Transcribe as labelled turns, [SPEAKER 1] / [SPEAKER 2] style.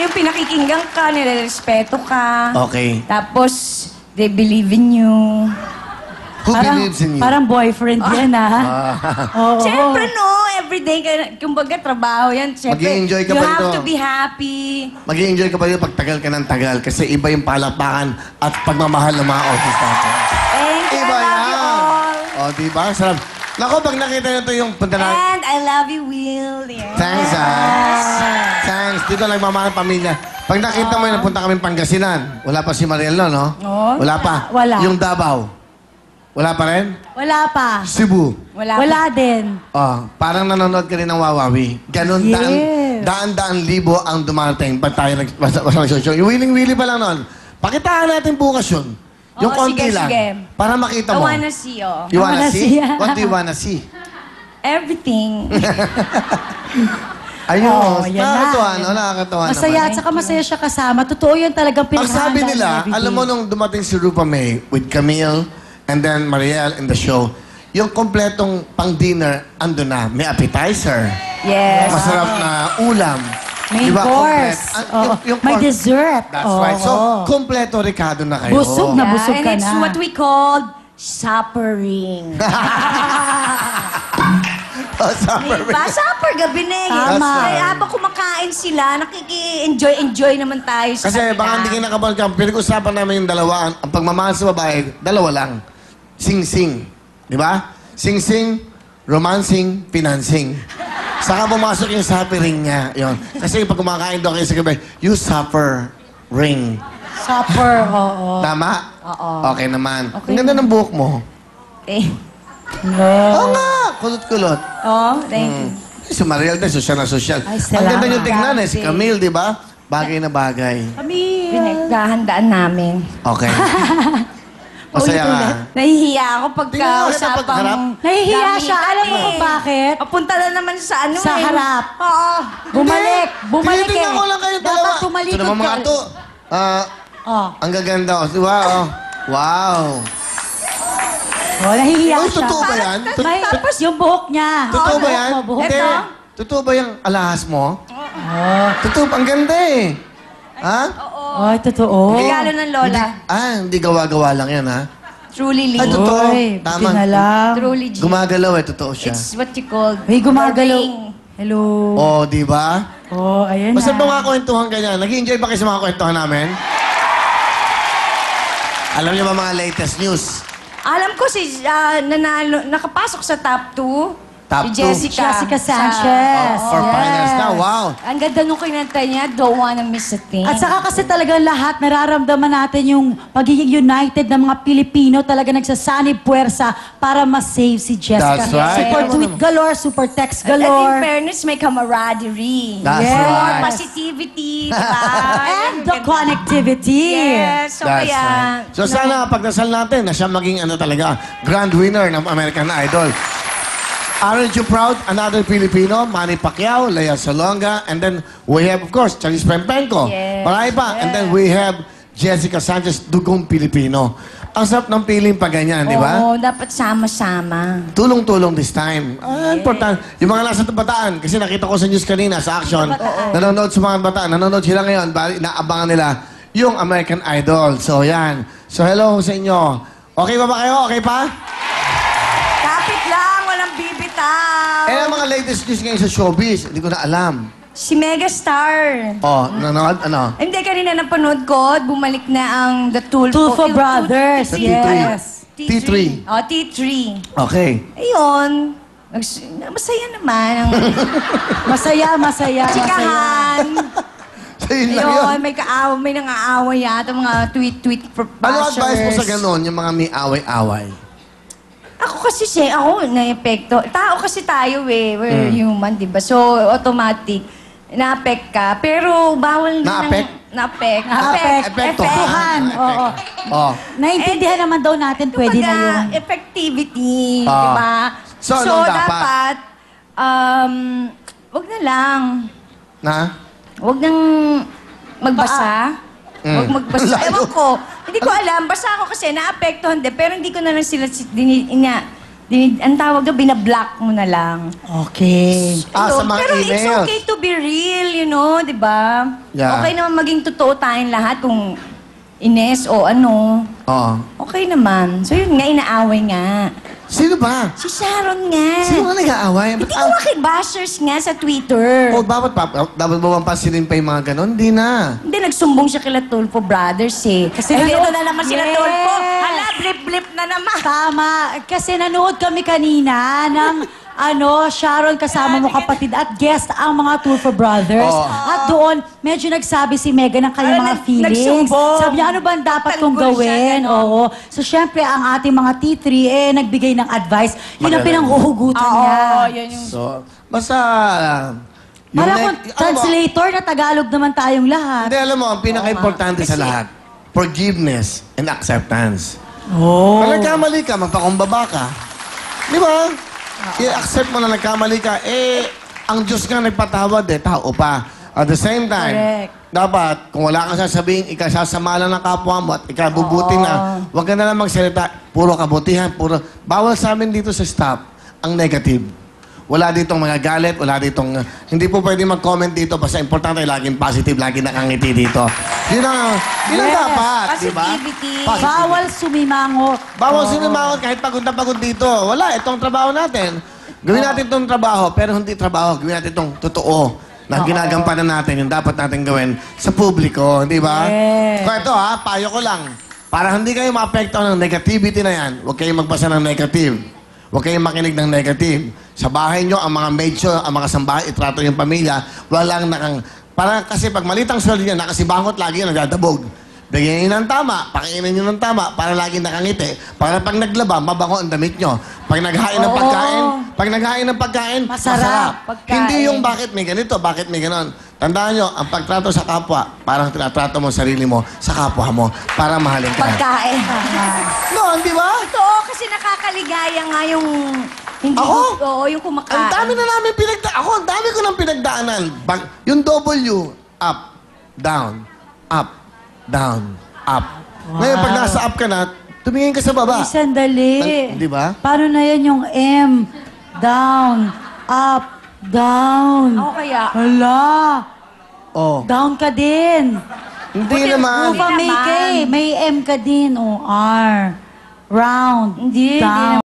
[SPEAKER 1] yung pinakikinggan ka, nilerespeto ka.
[SPEAKER 2] Okay.
[SPEAKER 1] Tapos, they believe in you.
[SPEAKER 2] Who believes in you?
[SPEAKER 3] Parang boyfriend yan, ha? Oo.
[SPEAKER 1] Siyempre, no. Everyday, kumbaga, trabaho yan. Siyempre,
[SPEAKER 2] Mag-i-enjoy ka
[SPEAKER 1] you
[SPEAKER 2] pa
[SPEAKER 1] have
[SPEAKER 2] rito.
[SPEAKER 1] to be happy.
[SPEAKER 2] Mag-i-enjoy ka pa rin pag tagal ka ng tagal kasi iba yung palakpakan at pagmamahal ng mga office natin.
[SPEAKER 1] Thank you.
[SPEAKER 2] Iba
[SPEAKER 1] I love you
[SPEAKER 2] yan.
[SPEAKER 1] all.
[SPEAKER 2] O, diba? Sarap. Nako, pag nakita nyo ito yung punta na...
[SPEAKER 1] And I love you, Will. Yeah.
[SPEAKER 2] Thanks, Thanks. Dito nagmamahal ang pamilya. Pag nakita mo yun, punta kami Pangasinan. Wala pa si Mariel, no?
[SPEAKER 1] Oh,
[SPEAKER 2] Wala pa.
[SPEAKER 3] wala.
[SPEAKER 2] Yung Davao. Wala pa rin?
[SPEAKER 3] Wala pa.
[SPEAKER 2] Cebu.
[SPEAKER 3] Wala din.
[SPEAKER 2] Oh, parang nanonood ka rin ng Wawawi. Ganon,
[SPEAKER 3] Yes.
[SPEAKER 2] daan-daan libo ang dumarating pag tayo nag-show. Yung willing-willy pa lang noon. Pakitaan natin bukas yun. Yung
[SPEAKER 1] Oo,
[SPEAKER 2] konti
[SPEAKER 1] sige,
[SPEAKER 2] lang.
[SPEAKER 1] sige.
[SPEAKER 2] Para makita
[SPEAKER 1] I
[SPEAKER 2] mo.
[SPEAKER 1] wanna see, oh.
[SPEAKER 2] You wanna
[SPEAKER 3] I wanna
[SPEAKER 2] see?
[SPEAKER 3] see.
[SPEAKER 2] What do you wanna see?
[SPEAKER 1] Everything.
[SPEAKER 2] Ayun.
[SPEAKER 3] Oh, yan na.
[SPEAKER 2] Nakakatuwa, no? Nakakatuwa
[SPEAKER 3] Masaya
[SPEAKER 2] naman.
[SPEAKER 3] at saka masaya siya kasama. Totoo yun talagang
[SPEAKER 2] Ang
[SPEAKER 3] pinaghahanda
[SPEAKER 2] sabi
[SPEAKER 3] niya
[SPEAKER 2] nila,
[SPEAKER 3] everyday.
[SPEAKER 2] alam mo nung dumating si Rupa May with Camille and then Mariel in the show, yung kompletong pang-dinner, ando na. May appetizer.
[SPEAKER 1] Yes.
[SPEAKER 2] Masarap na ulam.
[SPEAKER 3] Main
[SPEAKER 2] Diba?
[SPEAKER 3] course.
[SPEAKER 2] Komplet-
[SPEAKER 3] Oo. May dessert.
[SPEAKER 2] That's
[SPEAKER 3] Oo.
[SPEAKER 2] right. So, kompleto Ricardo na kayo.
[SPEAKER 3] Busog na. Nabusog
[SPEAKER 1] and
[SPEAKER 3] ka
[SPEAKER 1] it's
[SPEAKER 3] na.
[SPEAKER 1] what we called suppering.
[SPEAKER 2] Oh, supper.
[SPEAKER 1] Diba? Supper gabi na eh.
[SPEAKER 3] Tama.
[SPEAKER 1] Kaya habang kumakain sila, nakiki-enjoy naman tayo sa
[SPEAKER 2] Kasi
[SPEAKER 1] kanila.
[SPEAKER 2] baka hindi ka nakabalikan. Pinag-usapan namin yung dalawa. Ang pagmamahal sa babae, dalawa lang. Sing-sing. Di ba? Sing-sing, romancing, financing. Saka pumasok yung supper ring niya. Yun. Kasi pag kumakain daw kayo sa gabi, you supper ring.
[SPEAKER 3] Supper, oo.
[SPEAKER 2] Tama?
[SPEAKER 1] Oo.
[SPEAKER 2] Okay naman.
[SPEAKER 3] Okay
[SPEAKER 2] Ang ganda ng buhok mo.
[SPEAKER 1] Eh.
[SPEAKER 2] Oo nga! Kulot-kulot.
[SPEAKER 1] Oh, thank you.
[SPEAKER 2] Si Mariel din, sosyal na sosyal.
[SPEAKER 3] Ay,
[SPEAKER 2] Ang ganda
[SPEAKER 3] salamat.
[SPEAKER 2] yung tignan eh. Si Camille, di ba? Bagay na bagay.
[SPEAKER 3] Kami.
[SPEAKER 1] Pinagdahandaan namin.
[SPEAKER 2] Okay. Masaya ka.
[SPEAKER 1] Nahihiya ako
[SPEAKER 2] Tingnan mo kita
[SPEAKER 1] pagka-usapang...
[SPEAKER 2] pagharap.
[SPEAKER 3] Nahihiya siya.
[SPEAKER 1] gamitan
[SPEAKER 3] Alam mo
[SPEAKER 1] eh.
[SPEAKER 3] kung bakit?
[SPEAKER 1] Papunta na naman sa ano
[SPEAKER 3] Sa
[SPEAKER 1] eh.
[SPEAKER 3] harap.
[SPEAKER 1] Oo.
[SPEAKER 3] Bumalik. Bumalik
[SPEAKER 2] Tinitingnan
[SPEAKER 3] eh.
[SPEAKER 2] ko lang kayo dalawa.
[SPEAKER 3] Dapat tumalikod
[SPEAKER 2] Ito naman mga
[SPEAKER 3] ka.
[SPEAKER 2] to.
[SPEAKER 3] Oh.
[SPEAKER 2] Ang gaganda. Oh. Di ba? Oh. Wow.
[SPEAKER 3] Oh, nahihiya
[SPEAKER 2] Uy,
[SPEAKER 3] siya.
[SPEAKER 2] totoo ba yan?
[SPEAKER 3] May, tapos yung buhok niya.
[SPEAKER 2] Totoo ba
[SPEAKER 3] Buhok
[SPEAKER 2] yan?
[SPEAKER 3] mo, buhok
[SPEAKER 2] Hindi.
[SPEAKER 3] mo.
[SPEAKER 2] Totoo ba yung alahas mo?
[SPEAKER 3] Oh.
[SPEAKER 2] Totoo. Ang ganda eh. Ha?
[SPEAKER 3] Ay, totoo.
[SPEAKER 1] Regalo ng lola.
[SPEAKER 2] Hindi gawa-gawa lang yan, ha?
[SPEAKER 1] Truly,
[SPEAKER 2] Ay,
[SPEAKER 1] Lee.
[SPEAKER 2] totoo.
[SPEAKER 3] Oy,
[SPEAKER 2] Tama.
[SPEAKER 3] buti na lang.
[SPEAKER 1] Truly, G.
[SPEAKER 2] Gumagalaw eh. Totoo siya.
[SPEAKER 1] It's what you call...
[SPEAKER 3] May gumagalaw.
[SPEAKER 1] ring.
[SPEAKER 3] Hello.
[SPEAKER 2] Oh, di ba?
[SPEAKER 3] Oh, ayan
[SPEAKER 2] Basta
[SPEAKER 3] na.
[SPEAKER 2] mga kwentuhan ganyan. Nag-enjoy ba kayo sa mga kwentuhan namin? Alam niyo ba mga latest news?
[SPEAKER 1] Alam ko si nakapasok sa top 2.
[SPEAKER 2] Top
[SPEAKER 1] si
[SPEAKER 2] two.
[SPEAKER 3] Jessica Sanchez.
[SPEAKER 2] For finals na. Wow.
[SPEAKER 1] Ang ganda nung kinanta niya, Don't Wanna Miss a Thing.
[SPEAKER 3] At saka kasi talagang lahat, nararamdaman natin yung pagiging united ng mga Pilipino, talaga nagsasanib puwersa para ma-save si Jessica.
[SPEAKER 2] That's right.
[SPEAKER 3] Super tweet galore, super text
[SPEAKER 1] At in
[SPEAKER 3] galore.
[SPEAKER 1] fairness, may camaraderie.
[SPEAKER 2] That's
[SPEAKER 3] Yes.
[SPEAKER 1] More
[SPEAKER 2] right.
[SPEAKER 1] positivity, di ba?
[SPEAKER 3] And the connectivity.
[SPEAKER 1] Yes, so
[SPEAKER 2] That's
[SPEAKER 1] kaya...
[SPEAKER 2] right. So sana pagdasal natin na siya maging talaga, grand winner ng American Idol. Aren't you proud? Another Filipino, Manny Pacquiao, Lea Salonga, and then we have, of course, Charis Pempenko.
[SPEAKER 1] Yes.
[SPEAKER 2] Marami pa. And then we have Jessica Sanchez, dugong Pilipino. Ang sarap ng feeling pa ganyan, di ba?
[SPEAKER 1] Oo, dapat sama-sama.
[SPEAKER 2] Tulong-tulong this time. Important. Yung mga nasa bataan, kasi nakita ko sa news kanina, sa action, nanonood sa mga bataan, nanonood sila ngayon, naabangan nila yung American Idol. So, yan. So, hello sa inyo. Okay ba kayo? Okay pa?
[SPEAKER 1] Kapit lang, walang bibitaw.
[SPEAKER 2] Eh, ang mga latest news ngayon sa showbiz, hindi ko na alam.
[SPEAKER 1] Si Megastar.
[SPEAKER 2] Oh, nanonood, ano?
[SPEAKER 1] Hindi, kanina napanood ko, bumalik na ang The
[SPEAKER 3] Tulfo Brothers,
[SPEAKER 2] Sa
[SPEAKER 3] yes.
[SPEAKER 2] T3.
[SPEAKER 1] Oh, T3.
[SPEAKER 2] Okay.
[SPEAKER 1] Ayun. Masaya naman. Ang
[SPEAKER 3] Masaya, masaya, masaya.
[SPEAKER 1] chikahan.
[SPEAKER 2] So, yun lang yun.
[SPEAKER 1] Ayun, may nangaaway yata, mga tweet
[SPEAKER 2] Ano
[SPEAKER 1] bashers.
[SPEAKER 2] advice mo sa ganon, yung mga may away-away?
[SPEAKER 1] Ako kasi ako na-epekto. Tao kasi tayo eh. We're human, di ba? So, automatic. Na-apek ka. Pero bawal na...
[SPEAKER 2] Na-apek?
[SPEAKER 1] Na-apek.
[SPEAKER 3] Epektuhan. Oo.
[SPEAKER 2] Oh.
[SPEAKER 3] Naintindihan naman daw natin, pwede na yun.
[SPEAKER 1] Effectivity.
[SPEAKER 2] Ah.
[SPEAKER 1] Di ba?
[SPEAKER 2] So, anong dapat?
[SPEAKER 1] Wag na lang.
[SPEAKER 2] Na?
[SPEAKER 1] Wag nang magbasa. Wag magbasa.
[SPEAKER 2] Lalo.
[SPEAKER 1] Ewan ko. Hindi ko alam. Basta ako kasi naapektuhan din. Pero hindi ko na lang sila Ang tawag doon, binablock mo na lang.
[SPEAKER 3] Okay.
[SPEAKER 2] Sa mga
[SPEAKER 1] Pero
[SPEAKER 2] emails.
[SPEAKER 1] it's okay to be real, di ba?
[SPEAKER 2] Yeah.
[SPEAKER 1] Okay naman maging totoo tayong lahat kung Ines o ano.
[SPEAKER 2] Oo.
[SPEAKER 1] Okay naman. So yun nga, inaaway nga.
[SPEAKER 2] Sino ba?
[SPEAKER 1] Si Sharon nga.
[SPEAKER 2] Sino nga nag-aaway?
[SPEAKER 1] Hindi ko makibashers nga sa Twitter.
[SPEAKER 2] Oh, dapat ba pansinin pa yung mga ganon? Hindi na.
[SPEAKER 1] Hindi, nagsumbong siya kila Tulfo Brothers eh.
[SPEAKER 3] Kasi
[SPEAKER 1] ito
[SPEAKER 3] nanood-
[SPEAKER 1] na naman sila
[SPEAKER 3] Yes.
[SPEAKER 1] Tulfo. Hala, blip-blip na naman.
[SPEAKER 3] Tama. Kasi nanood kami kanina ng Sharon kasama mo kapatid at guest ang mga Tulfo Brothers.
[SPEAKER 2] Oo.
[SPEAKER 3] At doon, medyo nagsabi si Megan ng kanyang mga feelings.
[SPEAKER 1] nagsumbong.
[SPEAKER 3] Sabi niya, ano ba ang dapat kong
[SPEAKER 1] Tanggol siya,
[SPEAKER 3] gawin?
[SPEAKER 1] ganon.
[SPEAKER 3] Oo. So, syempre, ang ating mga T3, nagbigay ng advice. Yun ang
[SPEAKER 2] Magaling.
[SPEAKER 3] pinanghuhugutan niya.
[SPEAKER 1] Yan yung...
[SPEAKER 2] So, basta...
[SPEAKER 3] Para
[SPEAKER 2] next-
[SPEAKER 3] kung translator na Tagalog naman tayong lahat.
[SPEAKER 2] Hindi, alam mo, ang pinaka-importante sa lahat, forgiveness and acceptance.
[SPEAKER 3] Oh.
[SPEAKER 2] Kung nagkamali ka, magpakumbaba ka. Di ba? I-accept mo na nagkamali ka. Ang Diyos nga nagpatawad tao pa. At the same time,
[SPEAKER 3] Correct.
[SPEAKER 2] dapat, kung wala kang sasabihin, ikasasama lang ng kapwa mo at ikabubuti na, huwag ka na lang magsalita, puro kabutihan, bawal sa amin dito sa staff, ang negative. Wala ditong mga galit, wala ditong... hindi po pwede mag-comment dito, basta importante, laging positive, laging nakangiti dito. Yun ang
[SPEAKER 3] Yes.
[SPEAKER 2] dapat, di ba?
[SPEAKER 1] Positivity.
[SPEAKER 3] Bawal sumimangot.
[SPEAKER 2] Bawal sinimangot kahit pagod na pagod dito. Wala, itong trabaho natin. Gawin natin itong trabaho, pero hindi trabaho. Gawin natin itong totoo na ginagampanan natin yung dapat natin gawin sa publiko, di ba?
[SPEAKER 3] Yes.
[SPEAKER 2] Kung ito payo ko lang. Para hindi kayo maapektuhan ng negativity na yan, huwag kayong magbasa ng negative. Huwag kayong makinig ng negative. Sa bahay nyo, ang mga maid nyo, ang mga sambahay, itrato yung pamilya, walang kasi pag malitang sweldo niya, nakasibangot lagi yung nagdadabog. Bigyan nyo ng tama, pakinggan nyo ng tama, para lagi nakangiti. Para pag naglaba, mabango ang damit nyo. Pag naghain ng pagkain,
[SPEAKER 3] Masarap.
[SPEAKER 1] Pagkain.
[SPEAKER 2] Hindi yung bakit may ganito, bakit may ganon. Tandaan nyo, ang pagtrato sa kapwa, parang tinatrato mo sarili mo sa kapwa mo para mahalin ka.
[SPEAKER 1] Pagkain.
[SPEAKER 2] No, di ba?
[SPEAKER 1] Totoo, kasi nakakaligaya nga yung... Hindi
[SPEAKER 2] Ako?
[SPEAKER 1] Oo, yung kumakain.
[SPEAKER 2] Ang dami na namin ang dami ko nang pinagdaanan. Yung W, up, down, up, down, up. Ngayon, pag nasa up ka na, tumingin ka sa baba.
[SPEAKER 3] Ay, sandali.
[SPEAKER 2] Di ba?
[SPEAKER 3] Paano na yan yung M? Down, up, down.
[SPEAKER 1] Ako kaya.
[SPEAKER 3] Hala.
[SPEAKER 2] Oh.
[SPEAKER 3] Down ka din.
[SPEAKER 2] Hindi naman.
[SPEAKER 3] Upa may K.
[SPEAKER 1] naman.
[SPEAKER 3] May M ka din. O, R. Round.
[SPEAKER 1] Hindi,
[SPEAKER 3] Down.